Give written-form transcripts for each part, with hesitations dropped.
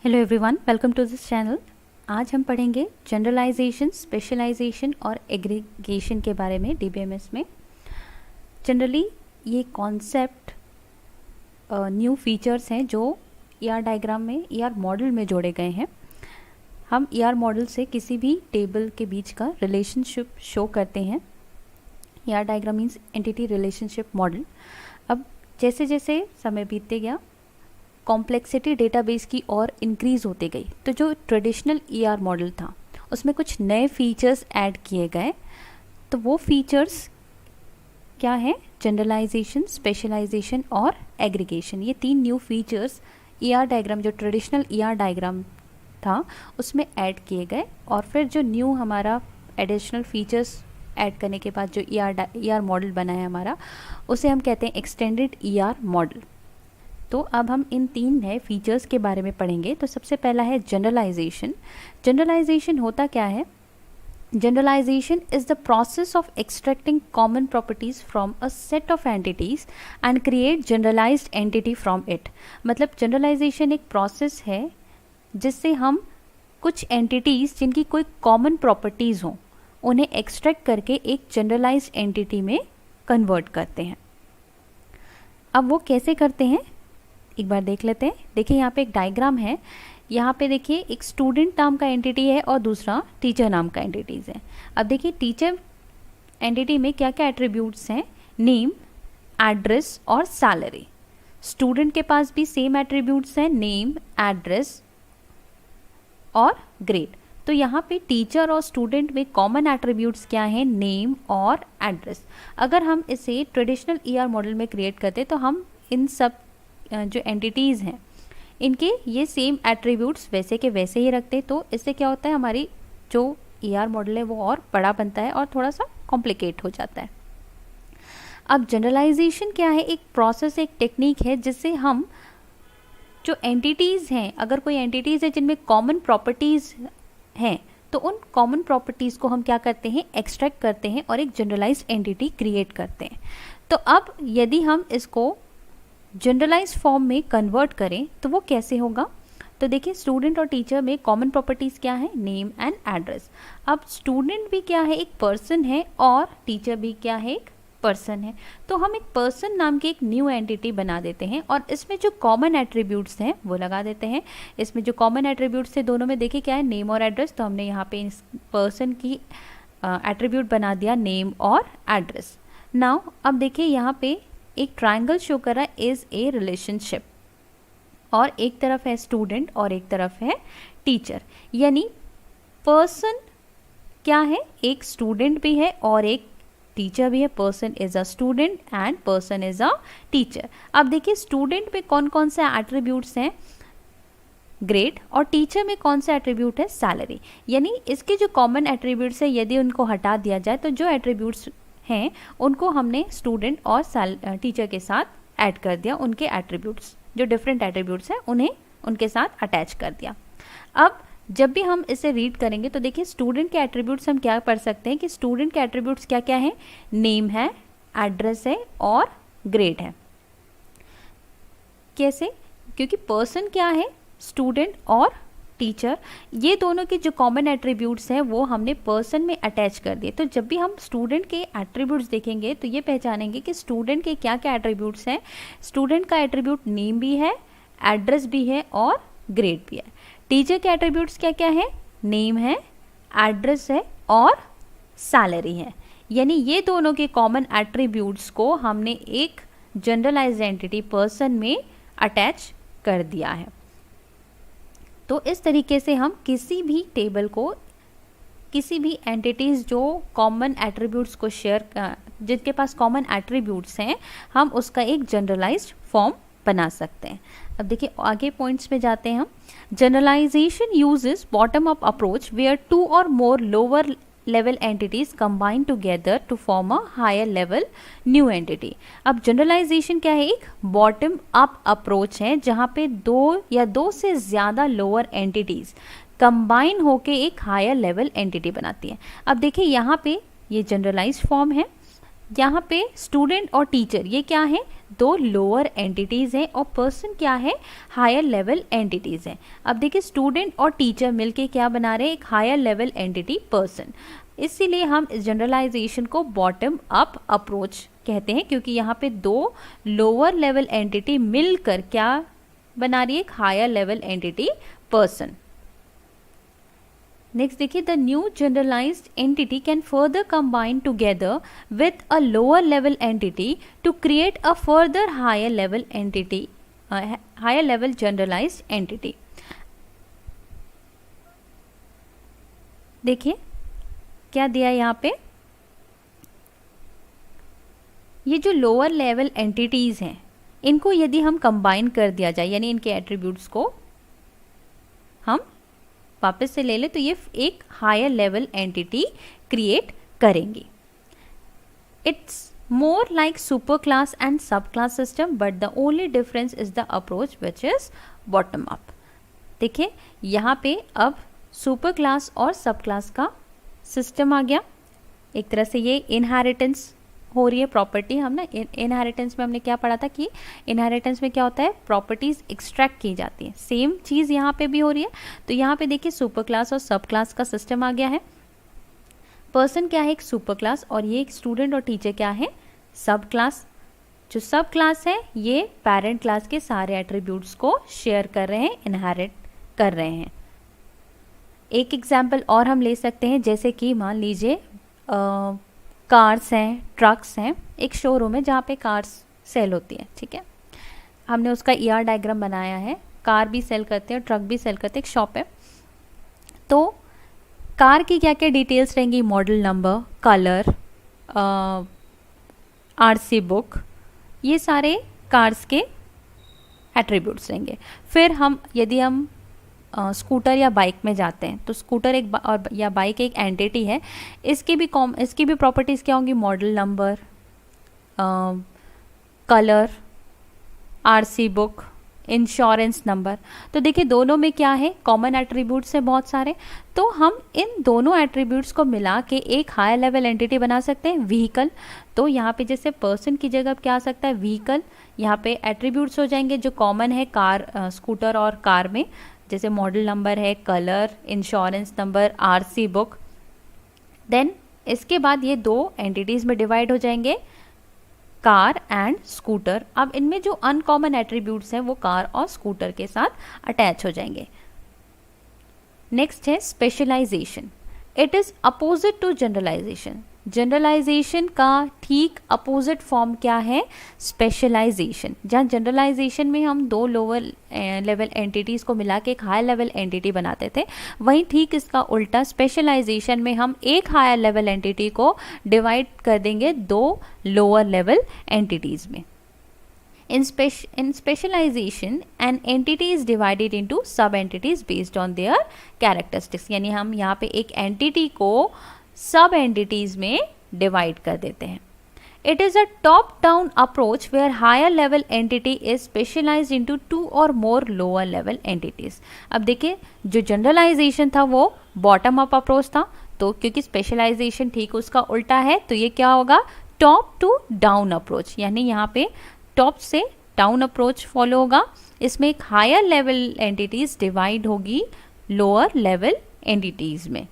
Hello everyone, welcome to this channel. आज हम पढ़ेंगे जनरलाइजेशन, स्पेशलाइजेशन और एग्रीगेशन के बारे में डीबीएमएस में। जनरली ये कॉन्सेप्ट न्यू फीचर्स हैं जो ईआर डायग्राम में, ईआर मॉडल में जोड़े गए हैं। हम ईआर मॉडल से किसी भी टेबल के बीच का रिलेशनशिप शो करते हैं। ER diagram means entity relationship model. अब जैसे जैसे समय बीतते गया, कॉम्प्लेक्सिटी डेटाबेस की और इंक्रीज़ होती गई, तो जो ट्रेडिशनल ईआर मॉडल था उसमें कुछ नए फीचर्स ऐड किए गए। तो वो फीचर्स क्या है? जनरलाइजेशन, स्पेशलाइजेशन और एग्रीगेशन। ये तीन न्यू फीचर्स ईआर डायग्राम, जो ट्रेडिशनल ईआर डायग्राम था उसमें ऐड किए गए। और फिर जो न्यू हमारा एडिशनल फीचर्स ऐड करने के बाद जो ईआर मॉडल बना है हमारा, उसे हम कहते हैं एक्सटेंडेड ईआर मॉडल। तो अब हम इन तीन नए फीचर्स के बारे में पढ़ेंगे। तो सबसे पहला है जनरलाइजेशन। जनरलाइजेशन होता क्या है? Generalisation is the process of extracting common properties from a set of entities and create generalised entity from it. मतलब जनरलाइजेशन एक प्रोसेस है जिससे हम कुछ एंटिटीज जिनकी कोई कॉमन प्रॉपर्टीज हों उन्हें एक्सट्रैक्ट करके एक जनरलाइज्ड एंटिटी में कन्वर्ट करते हैं। अब वो कैसे करते हैं एक बार देख लेते हैं। देखिए यहाँ पे एक डायग्राम है। यहाँ पे देखिए एक स्टूडेंट नाम का एंटिटी है और दूसरा टीचर नाम का एंटिटीज है। अब देखिए टीचर एंटिटी में क्या क्या एट्रीब्यूट्स हैं? नेम, एड्रेस और सैलरी। स्टूडेंट के पास भी सेम एट्रीब्यूट्स हैं, नेम, एड्रेस और ग्रेड। तो यहाँ पे टीचर और स्टूडेंट में कॉमन एट्रीब्यूट्स क्या हैं? नेम और एड्रेस। अगर हम इसे ट्रेडिशनल ईआर मॉडल में क्रिएट करते तो हम इन सब जो एंटिटीज़ हैं इनके ये सेम एट्रीब्यूट्स वैसे के वैसे ही रखते। तो इससे क्या होता है, हमारी जो ईआर मॉडल है वो और बड़ा बनता है और थोड़ा सा कॉम्प्लिकेट हो जाता है। अब जनरलाइजेशन क्या है? एक प्रोसेस, एक टेक्निक है जिससे हम जो एंटिटीज़ हैं, अगर कोई एंटिटीज़ है जिनमें कॉमन प्रॉपर्टीज़ हैं, तो उन कॉमन प्रॉपर्टीज़ को हम क्या करते हैं? एक्सट्रैक्ट करते हैं और एक जनरलाइज्ड एंटिटी क्रिएट करते हैं। तो अब यदि हम इसको जनरलाइज फॉर्म में कन्वर्ट करें तो वो कैसे होगा? तो देखिए स्टूडेंट और टीचर में कॉमन प्रॉपर्टीज़ क्या है? Name and address. अब स्टूडेंट भी क्या है? एक पर्सन है और टीचर भी क्या है? एक पर्सन है। तो हम एक पर्सन नाम की एक न्यू एंटिटी बना देते हैं और इसमें जो कॉमन एट्रीब्यूट्स हैं वो लगा देते हैं। इसमें जो कॉमन एट्रीब्यूट्स थे दोनों में देखिए क्या है? नेम और एड्रेस। तो हमने यहाँ पे इस पर्सन की एट्रीब्यूट बना दिया नेम और एड्रेस। नाउ अब देखिए यहाँ पे एक ट्रायंगल शो कर रहा है इज ए रिलेशनशिप, और एक तरफ है स्टूडेंट और एक तरफ है टीचर। यानी पर्सन क्या है? एक स्टूडेंट भी है और एक टीचर भी है। Person is a student and person is a teacher. अब देखिए स्टूडेंट में कौन कौन से एट्रीब्यूट्स हैं? ग्रेड। और टीचर में कौन सा एट्रीब्यूट है? सैलरी। यानी इसके जो कॉमन एट्रीब्यूट्स है यदि उनको हटा दिया जाए तो जो एट्रीब्यूट्स हैं उनको हमने स्टूडेंट और टीचर के साथ ऐड कर दिया। उनके एट्रीब्यूट्स, जो डिफरेंट एट्रीब्यूट्स हैं, उन्हें उनके साथ अटैच कर दिया। अब जब भी हम इसे रीड करेंगे तो देखिए स्टूडेंट के एट्रीब्यूट्स हम क्या पढ़ सकते हैं कि स्टूडेंट के एट्रीब्यूट्स क्या क्या हैं? नेम है, एड्रेस है और ग्रेड है। कैसे? क्योंकि पर्सन क्या है? स्टूडेंट और टीचर, ये दोनों के जो कॉमन एट्रीब्यूट्स हैं वो हमने पर्सन में अटैच कर दिए। तो जब भी हम स्टूडेंट के एट्रीब्यूट्स देखेंगे तो ये पहचानेंगे कि स्टूडेंट के क्या क्या एट्रीब्यूट्स हैं। स्टूडेंट का एट्रीब्यूट नेम भी है, एड्रेस भी है और ग्रेड भी है। टीचर के एट्रीब्यूट्स क्या क्या है? नेम है, एड्रेस है और सैलरी है। यानी ये दोनों के कॉमन एट्रीब्यूट्स को हमने एक जनरलाइज्ड एंटिटी पर्सन में अटैच कर दिया है। तो इस तरीके से हम किसी भी टेबल को, किसी भी एंटिटीज़ जो कॉमन एट्रीब्यूट्स को शेयर, जिनके पास कॉमन एट्रीब्यूट्स हैं, हम उसका एक जनरलाइज्ड फॉर्म बना सकते हैं। अब देखिए आगे पॉइंट्स में जाते हैं हम। Generalization uses bottom up approach where two और more lower level entities combine together to form a higher level new entity. अब जनरलाइजेशन क्या है? एक बॉटम अप अप्रोच है जहाँ पे दो या दो से ज़्यादा लोअर एंटिटीज कंबाइन होके एक हायर लेवल एंटिटी बनाती है। अब देखिए यहाँ पे ये जनरलाइज फॉर्म है। यहाँ पे स्टूडेंट और टीचर ये क्या है, दो लोअर एंटिटीज़ हैं, और पर्सन क्या है, हायर लेवल एंटिटीज़ हैं। अब देखिए स्टूडेंट और टीचर मिलके क्या बना रहे हैं, एक हायर लेवल एंटिटी पर्सन। इसीलिए हम इस जनरलाइजेशन को बॉटम अप अप्रोच कहते हैं, क्योंकि यहाँ पे दो लोअर लेवल एंटिटी मिलकर क्या बना रही है, एक higher level entity person. Next देखिए, the new generalized entity can further combine together with a lower level entity to create a further higher level entity, higher level generalized entity. देखिए क्या दिया यहाँ पे, ये जो लोअर लेवल एंटिटीज़ हैं इनको यदि हम कंबाइन कर दिया जाए, यानी इनके एट्रीब्यूट्स को हम वापस से ले ले, तो ये एक हायर लेवल एंटिटी क्रिएट करेंगी। It's more like super class and sub class system, but the only difference is the approach which is bottom up. देखिए यहाँ पे अब सुपर क्लास और सब क्लास का सिस्टम आ गया। एक तरह से ये इनहेरिटेंस हो रही है प्रॉपर्टी। हम ना इनहेरिटेंस में हमने क्या पढ़ा था कि इनहेरिटेंस में क्या होता है, प्रॉपर्टीज एक्सट्रैक्ट की जाती है। सेम चीज़ यहाँ पे भी हो रही है। तो यहाँ पे देखिए सुपर क्लास और सब क्लास का सिस्टम आ गया है। पर्सन क्या है, एक सुपर क्लास, और ये स्टूडेंट और टीचर क्या है, सब क्लास। जो सब क्लास है ये पेरेंट क्लास के सारे एट्रीब्यूट्स को शेयर कर रहे हैं, इनहेरिट कर रहे हैं। एक एग्जाम्पल और हम ले सकते हैं, जैसे कि मान लीजिए कार्स हैं, ट्रक्स हैं, एक शोरूम है जहाँ पे कार्स सेल होती है, ठीक है। हमने उसका ER डायग्राम बनाया है, कार भी सेल करते हैं, ट्रक भी सेल करते हैं, एक शॉप है। तो कार की क्या क्या डिटेल्स रहेंगी, model number, colour, RC book, ये सारे कार्स के एट्रीब्यूट्स रहेंगे। फिर हम यदि हम स्कूटर या बाइक में जाते हैं, तो स्कूटर एक और या बाइक एक एंटिटी है, इसकी भी प्रॉपर्टीज़ क्या होंगी, model number, colour, RC book, insurance number. तो देखिए दोनों में क्या है, कॉमन एट्रीब्यूट्स हैं बहुत सारे। तो हम इन दोनों एट्रीब्यूट्स को मिला के एक हायर लेवल एंटिटी बना सकते हैं, व्हीकल। तो यहाँ पे जैसे पर्सन की जगह क्या आ सकता है, व्हीकल। यहाँ पे एट्रीब्यूट्स हो जाएंगे जो कॉमन है कार, स्कूटर और कार में, जैसे मॉडल नंबर है, colour, insurance number, RC book. Then इसके बाद ये दो एंटिटीज़ में डिवाइड हो जाएंगे, कार एंड स्कूटर। अब इनमें जो अनकॉमन एट्रीब्यूट्स हैं वो कार और स्कूटर के साथ अटैच हो जाएंगे। नेक्स्ट है specialisation. It is opposite to generalisation. Generalisation का ठीक अपोजिट फॉर्म क्या है, स्पेशलाइजेशन। जहाँ जनरलाइजेशन में हम दो लोअर लेवल एंटिटीज़ को मिला के एक हायर लेवल एंटिटी बनाते थे, वहीं ठीक इसका उल्टा स्पेशलाइजेशन में हम एक हायर लेवल एंटिटी को डिवाइड कर देंगे दो लोअर लेवल एंटिटीज़ में। In specialization, an entity is divided into sub-entities based on their characteristics। यानी हम यहाँ पे एक entity को सब एंटिटीज़ में डिवाइड कर देते हैं। It is a top-down approach where higher level entity is specialized into two or more lower level entities। अब देखिए जो जनरलाइजेशन था वो बॉटम अप अप्रोच था, तो क्योंकि स्पेशलाइजेशन ठीक उसका उल्टा है, तो ये क्या होगा, टॉप टू डाउन अप्रोच। यानी यहाँ पे टॉप से डाउन अप्रोच फॉलो होगा। इसमें एक हायर लेवल एंटिटीज डिवाइड होगी लोअर लेवल एंटिटीज में।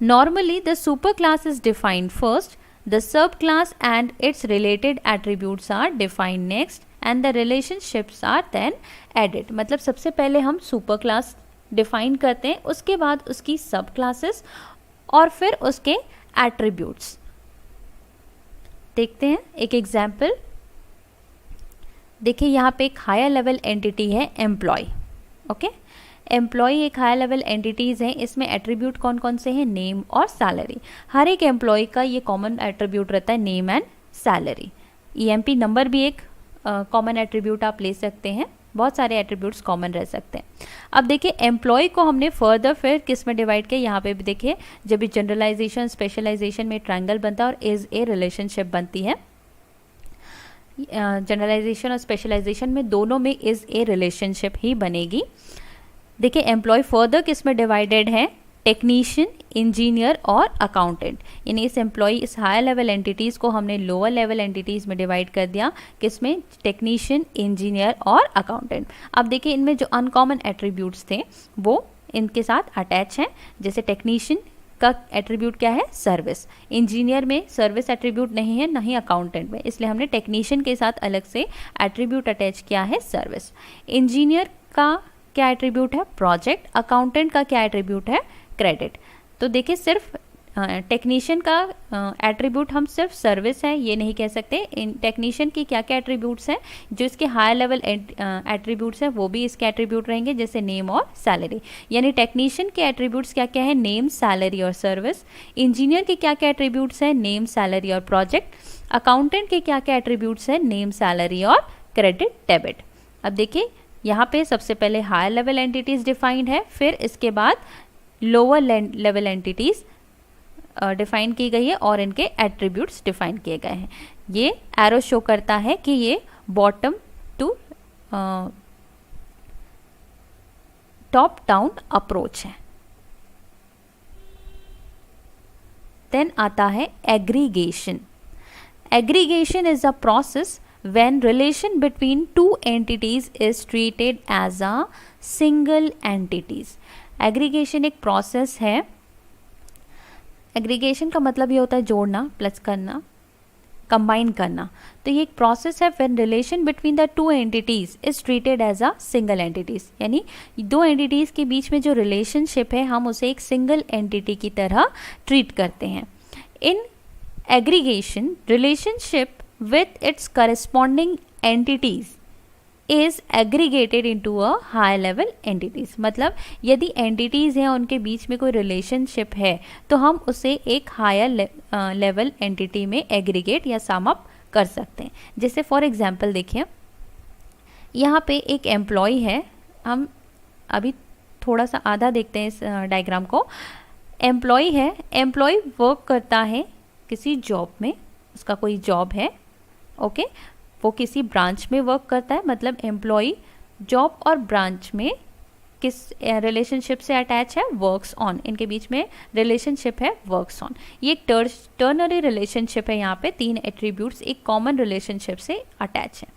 Normally the super class is defined first, the sub class and its related attributes are defined next, and the relationships are then added. मतलब सबसे पहले हम super class define करते हैं, उसके बाद उसकी सब क्लासेस और फिर उसके एट्रीब्यूट्स। देखते हैं एक एग्जाम्पल। देखिए यहाँ पे एक हायर लेवल एंटिटी है एम्प्लॉय। ओके, एम्प्लॉय एक हायर लेवल एंटिटीज़ हैं, इसमें एट्रीब्यूट कौन कौन से हैं, नेम और सैलरी। हर एक एम्प्लॉय का ये कॉमन एट्रीब्यूट रहता है, name and salary. EMP number भी एक कॉमन एट्रीब्यूट आप ले सकते हैं, बहुत सारे एट्रीब्यूट्स कॉमन रह सकते हैं। अब देखिए एम्प्लॉय को हमने फर्दर फिर किस में डिवाइड किया, यहाँ पे भी देखिए जब भी जनरलाइजेशन स्पेशलाइजेशन में ट्रायंगल बनता है और इज ए रिलेशनशिप बनती है। जनरलाइजेशन और स्पेशलाइजेशन में दोनों में इज ए रिलेशनशिप ही बनेगी। देखिए एम्प्लॉय फर्दर किस में डिवाइडेड है, टेक्नीशियन, इंजीनियर और अकाउंटेंट, यानी इस एम्प्लॉय, इस हायर लेवल एंटिटीज़ को हमने लोअर लेवल एंटिटीज़ में डिवाइड कर दिया, किसमें, टेक्नीशियन, इंजीनियर और अकाउंटेंट। अब देखिए इनमें जो अनकॉमन एट्रीब्यूट्स थे वो इनके साथ अटैच हैं। जैसे टेक्नीशियन का एट्रीब्यूट क्या है, सर्विस, इंजीनियर में सर्विस एट्रीब्यूट नहीं है, ना ही अकाउंटेंट में, इसलिए हमने टेक्नीशियन के साथ अलग से एट्रीब्यूट अटैच किया है, सर्विस। इंजीनियर का क्या एट्रीब्यूट है, प्रोजेक्ट। अकाउंटेंट का क्या एट्रीब्यूट है, क्रेडिट। तो देखिए सिर्फ टेक्नीशियन का एट्रीब्यूट हम सिर्फ सर्विस है ये नहीं कह सकते, इन टेक्नीशियन की क्या क्या एट्रीब्यूट्स हैं, जो इसके हायर लेवल एट्रीब्यूट्स हैं वो भी इसके एट्रीब्यूट रहेंगे, जैसे नेम और सैलरी। यानी टेक्नीशियन के एट्रीब्यूट्स क्या क्या है, नेम, सैलरी और सर्विस। इंजीनियर के क्या क्या एट्रीब्यूट्स हैं, नेम, सैलरी और प्रोजेक्ट। अकाउंटेंट के क्या क्या एट्रीब्यूट्स हैं, नेम, सैलरी और क्रेडिट, डेबिट। अब देखिए यहाँ पे सबसे पहले हायर लेवल एंटिटीज डिफाइंड है, फिर इसके बाद लोअर लेवल एंटिटीज डिफाइन की गई है और इनके एट्रीब्यूट्स डिफाइन किए गए हैं। ये एरो शो करता है कि ये bottom to top down approach है। देन आता है aggregation. Aggregation is a process when relation between two entities is treated as a single entities। Aggregation एक प्रोसेस है। एग्रीगेशन का मतलब ये होता है जोड़ना, प्लस करना, कंबाइन करना। तो ये एक प्रोसेस है when relation between the two entities is treated as a single entities, यानी दो एंटिटीज़ के बीच में जो रिलेशनशिप है हम उसे एक सिंगल एंटिटी की तरह ट्रीट करते हैं। In aggregation relationship with its corresponding entities is aggregated into a higher level entities। मतलब यदि entities हैं उनके बीच में कोई relationship है तो हम उसे एक higher level entity में aggregate या sum up कर सकते हैं। जैसे for example देखिए यहाँ पे एक employee है, हम अभी थोड़ा सा आधा देखते हैं इस डायग्राम को। employee है, employee वर्क करता है किसी जॉब में, उसका कोई जॉब है, ओके वो किसी ब्रांच में वर्क करता है, मतलब एम्प्लॉय जॉब और ब्रांच में किस रिलेशनशिप से अटैच है, वर्क्स ऑन, इनके बीच में रिलेशनशिप है वर्क्स ऑन। ये एक टर्नरी रिलेशनशिप है, यहाँ पे तीन एट्रीब्यूट्स एक कॉमन रिलेशनशिप से अटैच है।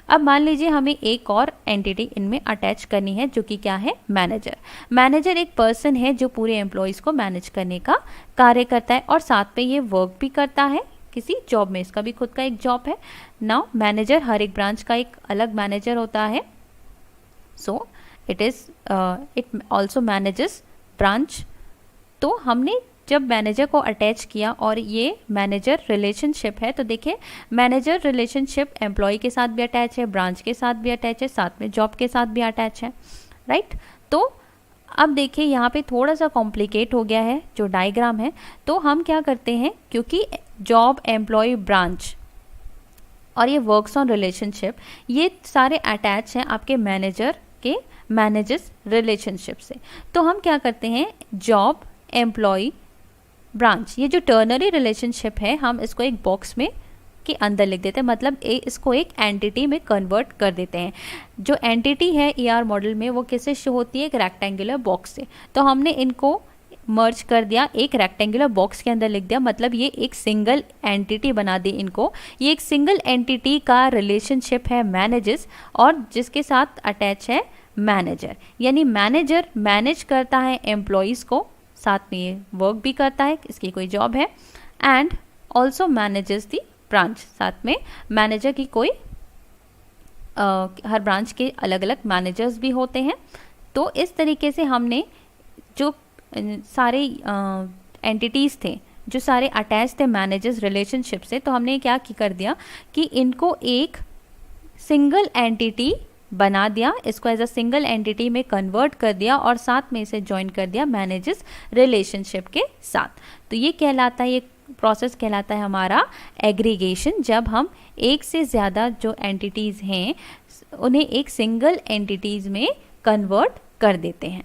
अब मान लीजिए हमें एक और एंटिटी इनमें अटैच करनी है जो कि क्या है, मैनेजर। मैनेजर एक पर्सन है जो पूरे एम्प्लॉयज़ को मैनेज करने का कार्य करता है और साथ में ये वर्क भी करता है किसी जॉब में, इसका भी खुद का एक जॉब है। नाउ मैनेजर, हर एक ब्रांच का एक अलग मैनेजर होता है, so it also manages branch. तो हमने जब मैनेजर को अटैच किया और ये मैनेजर रिलेशनशिप है, तो देखिए मैनेजर रिलेशनशिप एम्प्लॉय के साथ भी अटैच है, ब्रांच के साथ भी अटैच है, साथ में जॉब के साथ भी अटैच है, राइट। तो अब देखिए यहाँ पे थोड़ा सा कॉम्प्लिकेट हो गया है जो डायग्राम है। तो हम क्या करते हैं, क्योंकि जॉब, एम्प्लॉय, ब्रांच और ये वर्क्स ऑन रिलेशनशिप ये सारे अटैच हैं आपके मैनेजर के मैनेजर्स रिलेशनशिप से, तो हम क्या करते हैं, जॉब, एम्प्लॉय, ब्रांच, ये जो टर्नरी रिलेशनशिप है हम इसको एक बॉक्स में के अंदर लिख देते हैं, मतलब इसको एक एंटिटी में कन्वर्ट कर देते हैं। जो एंटिटी है ईआर मॉडल में वो किससे शो होती है, एक रेक्टेंगुलर बॉक्स से। तो हमने इनको मर्ज कर दिया, एक रेक्टेंगुलर बॉक्स के अंदर लिख दिया, मतलब ये एक सिंगल एंटिटी बना दी इनको। ये एक सिंगल एंटिटी का रिलेशनशिप है मैनेजर्स और जिसके साथ अटैच है मैनेजर, यानी मैनेजर मैनेज करता है एम्प्लॉयज़ को, साथ में ये वर्क भी करता है, इसकी कोई जॉब है, and also managers the branch, साथ में मैनेजर की कोई हर ब्रांच के अलग अलग मैनेजर्स भी होते हैं। तो इस तरीके से हमने जो सारे एंटिटीज़ थे जो सारे अटैच थे मैनेजर्स रिलेशनशिप से, तो हमने क्या कर दिया कि इनको एक सिंगल एंटिटी बना दिया, इसको एज अ सिंगल एंटिटी में कन्वर्ट कर दिया और साथ में इसे ज्वाइन कर दिया मैनेजर्स रिलेशनशिप के साथ। तो ये कहलाता है, ये प्रोसेस कहलाता है हमारा एग्रीगेशन, जब हम एक से ज़्यादा जो एंटिटीज़ हैं उन्हें एक सिंगल एंटिटीज़ में कन्वर्ट कर देते हैं।